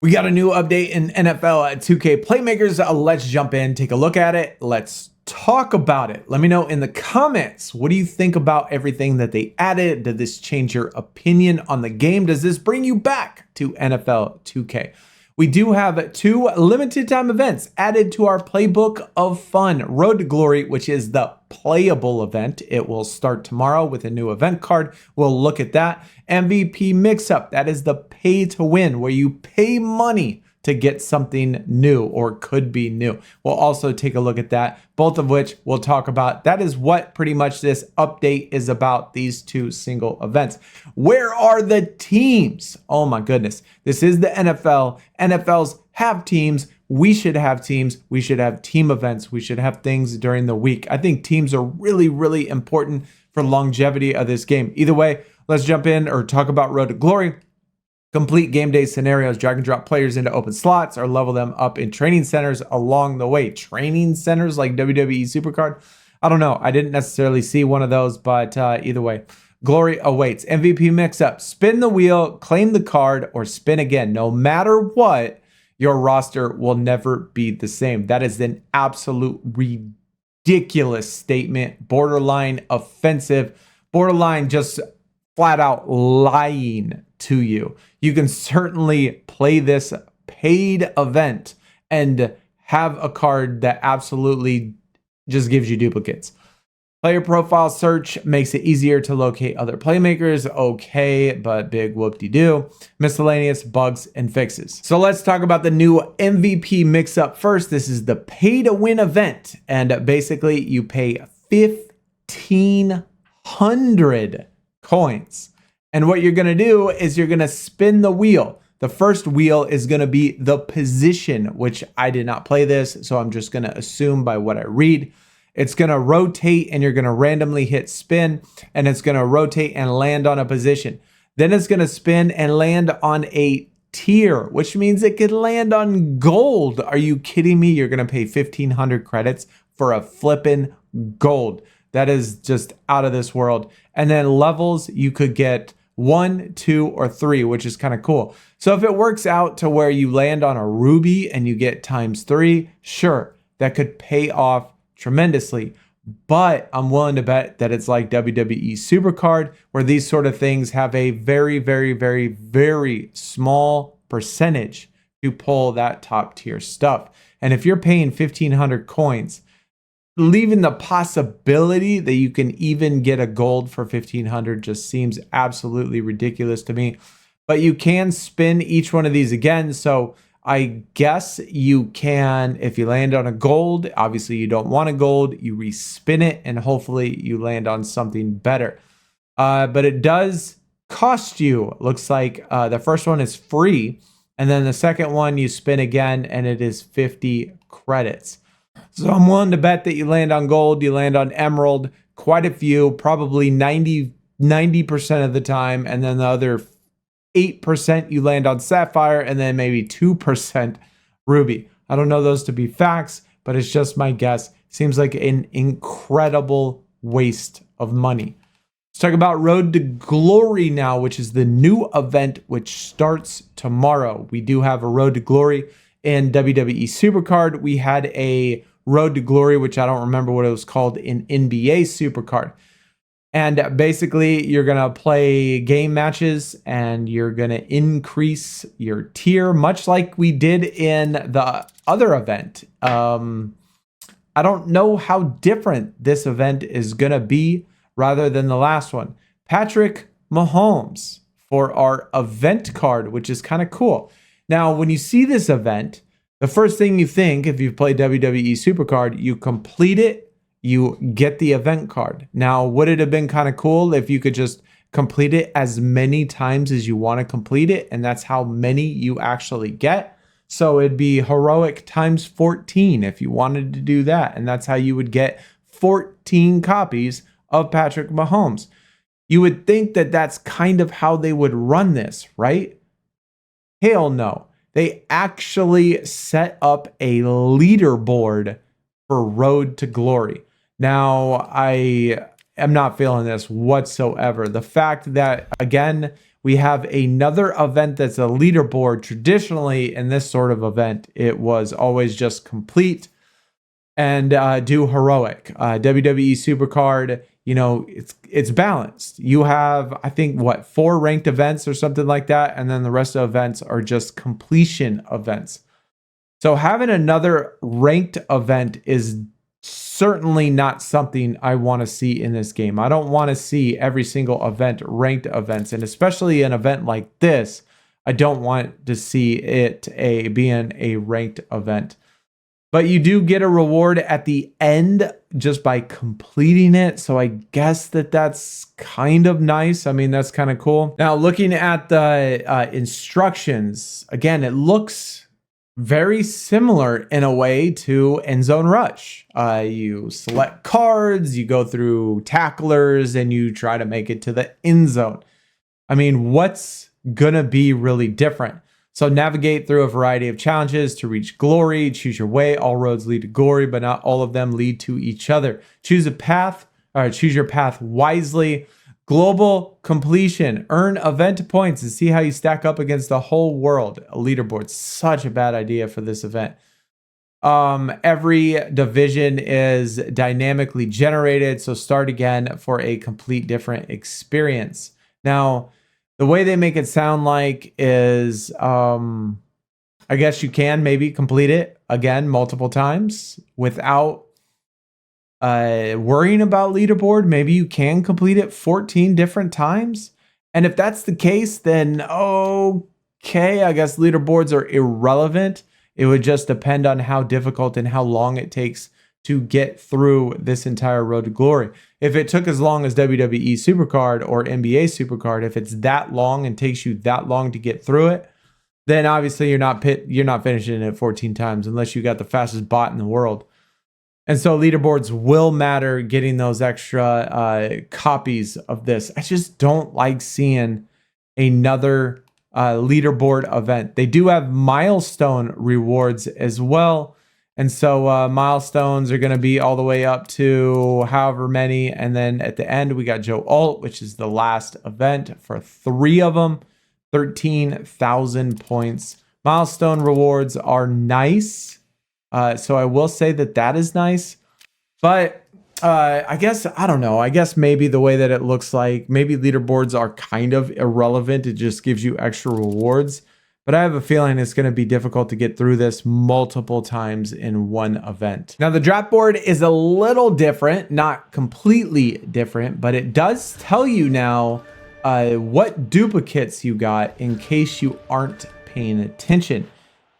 We got a new update in NFL at 2K Playmakers. Let's jump in, take a look at it. Let's talk about it. Let me know in the comments, what do you think about everything that they added? Did this change your opinion on the game? Does this bring you back to NFL 2K? We do have two limited time events added to our playbook of fun. Road to Glory, which is the playable event. It will start tomorrow with a new event card. We'll look at that. MVP Mix-Up, that is the pay to win, where you pay money to get something new or could be new. We'll also take a look at that, both of which we'll talk about. That is what pretty much this update is about, these two single events. Where are the teams? Oh my goodness. This is the NFL. NFLs have teams. We should have teams. We should have team events. We should have things during the week. I think teams are really, really important for longevity of this game. Either way, let's jump in or talk about Road to Glory. Complete game day scenarios, drag and drop players into open slots or level them up in training centers along the way. Training centers like WWE Supercard? I don't know. I didn't necessarily see one of those, but either way, glory awaits. MVP Mix-Up. Spin the wheel, claim the card, or spin again. No matter what, your roster will never be the same. That is an absolute ridiculous statement. Borderline offensive. Borderline just flat out lying to you. You can certainly play this paid event and have a card that absolutely just gives you duplicates. Player profile search makes it easier to locate other playmakers. Okay, but big whoop-de-doo. Miscellaneous bugs and fixes. So let's talk about the new MVP Mix-Up first. This is the pay-to-win event. And basically you pay 1,500 coins. And what you're going to do is you're going to spin the wheel. The first wheel is going to be the position, which I did not play this, so I'm just going to assume by what I read. It's going to rotate and you're going to randomly hit spin, and it's going to rotate and land on a position. Then it's going to spin and land on a tier, which means it could land on gold. Are you kidding me? You're going to pay 1,500 credits for a flippin' gold. That is just out of this world. And then levels, you could get 1, 2, or 3, which is kind of cool. So if it works out to where you land on a ruby and you get ×3, sure, that could pay off tremendously. But I'm willing to bet that it's like WWE Supercard, where these sort of things have a very, very, very, very small percentage to pull that top tier stuff. And if you're paying 1,500 coins, leaving the possibility that you can even get a gold for 1,500 just seems absolutely ridiculous to me. But you can spin each one of these again. So I guess you can, if you land on a gold, obviously you don't want a gold, you respin it and hopefully you land on something better. But it does cost you, looks like the first one is free. And then the second one you spin again and it is 50 credits. So I'm willing to bet that you land on gold, you land on emerald, quite a few, probably 90% of the time. And then the other 8% you land on sapphire, and then maybe 2% ruby. I don't know those to be facts, but it's just my guess. Seems like an incredible waste of money. Let's talk about Road to Glory now, which is the new event which starts tomorrow. We do have a Road to Glory in WWE Supercard. We had a Road to Glory, which I don't remember what it was called, in NBA Supercard. And basically, you're going to play game matches and you're going to increase your tier, much like we did in the other event. I don't know how different this event is going to be rather than the last one. Patrick Mahomes for our event card, which is kind of cool. Now, when you see this event, the first thing you think, if you've played WWE Supercard, you complete it, you get the event card. Now, would it have been kind of cool if you could just complete it as many times as you want to complete it, and that's how many you actually get? So it'd be heroic times 14 if you wanted to do that, and that's how you would get 14 copies of Patrick Mahomes. You would think that that's kind of how they would run this, right? Hell no. They actually set up a leaderboard for Road to Glory. Now, I am not feeling this whatsoever. The fact that, again, we have another event that's a leaderboard. Traditionally, in this sort of event, it was always just complete and do heroic. WWE Supercard, you know, it's balanced. You have, I think, what, 4 ranked events or something like that, and then the rest of the events are just completion events. So having another ranked event is certainly not something I want to see in this game. I don't want to see every single event ranked events, and especially an event like this, I don't want to see it being a ranked event. But you do get a reward at the end just by completing it. So I guess that's kind of nice. I mean, that's kind of cool. Now, looking at the instructions, again, it looks very similar in a way to End Zone Rush. You select cards, you go through tacklers, and you try to make it to the end zone. I mean, what's gonna be really different? So navigate through a variety of challenges to reach glory. Choose your way. All roads lead to glory, but not all of them lead to each other. Choose a path, or choose your path wisely. Global completion. Earn event points and see how you stack up against the whole world. A leaderboard. Such a bad idea for this event. Every division is dynamically generated, so start again for a complete different experience. Now, the way they make it sound like is, I guess you can maybe complete it again multiple times without worrying about leaderboard. Maybe you can complete it 14 different times. And if that's the case, then okay, I guess leaderboards are irrelevant. It would just depend on how difficult and how long it takes to get through this entire road to glory. If it took as long as WWE Supercard or NBA Supercard, if it's that long and takes you that long to get through it, then obviously you're not finishing it 14 times unless you got the fastest bot in the world. And so leaderboards will matter, getting those extra copies of this. I just don't like seeing another leaderboard event. They do have milestone rewards as well. And so milestones are going to be all the way up to however many. And then at the end, we got Joe Alt, which is the last event for 3 of them, 13,000 points. Milestone rewards are nice. So I will say that is nice. But I guess, I don't know. I guess maybe the way that it looks like, maybe leaderboards are kind of irrelevant. It just gives you extra rewards. But I have a feeling it's going to be difficult to get through this multiple times in one event. Now, the draft board is a little different, not completely different, but it does tell you now what duplicates you got in case you aren't paying attention.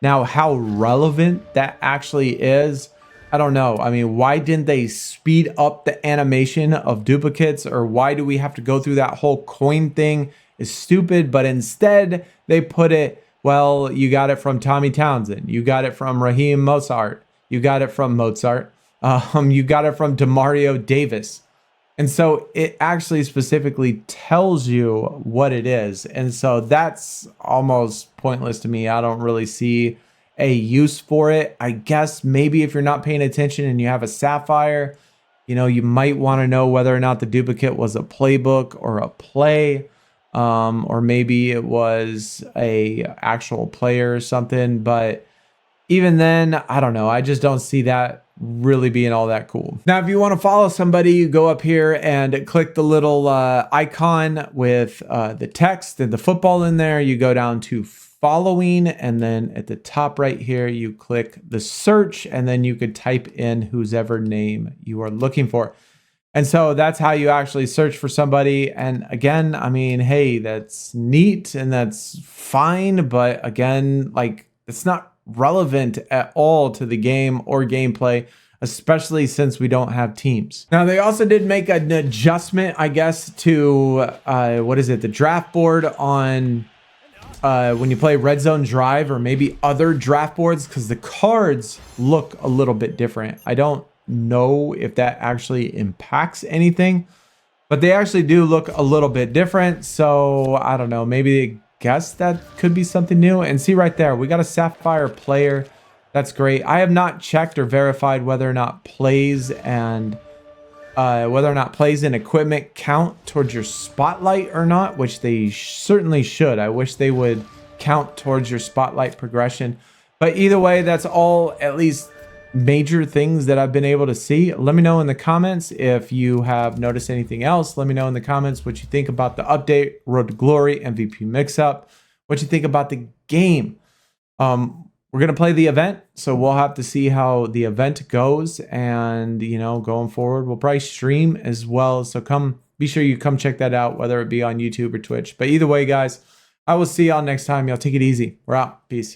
Now, how relevant that actually is, I don't know. I mean, why didn't they speed up the animation of duplicates, or why do we have to go through that whole coin thing? Is stupid, but instead they put it, well, you got it from Tommy Townsend. You got it from Raheem Mostert. You got it from Mozart. You got it from Demario Davis. And so it actually specifically tells you what it is. And so that's almost pointless to me. I don't really see a use for it. I guess maybe if you're not paying attention and you have a Sapphire, you know, you might want to know whether or not the duplicate was a playbook or a play. Or maybe it was a actual player or something. But even then, I don't know. I just don't see that really being all that cool. Now, if you want to follow somebody, you go up here and click the little icon with the text and the football in there. You go down to following, and then at the top right here, you click the search, and then you could type in whosever name you are looking for. And so that's how you actually search for somebody. And again, I mean, hey, that's neat and that's fine. But again, like, it's not relevant at all to the game or gameplay, especially since we don't have teams. Now, they also did make an adjustment, I guess, to, the draft board on when you play Red Zone Drive or maybe other draft boards, because the cards look a little bit different. I don't know if that actually impacts anything, but they actually do look a little bit different. So I don't know, maybe they guess that could be something new. And see right there, we got a Sapphire player. That's great. I have not checked or verified whether or not plays and whether or not plays and equipment count towards your spotlight or not, which they certainly should. I wish they would count towards your spotlight progression. But either way, that's all at least major things that I've been able to see. Let me know in the comments if you have noticed anything else. Let me know in the comments what you think about the update, Road to Glory, MVP mix-up, what you think about the game. We're going to play the event, so we'll have to see how the event goes. And, you know, going forward, we'll probably stream as well. So be sure you come check that out, whether it be on YouTube or Twitch. But either way, guys, I will see y'all next time. Y'all take it easy. We're out. Peace.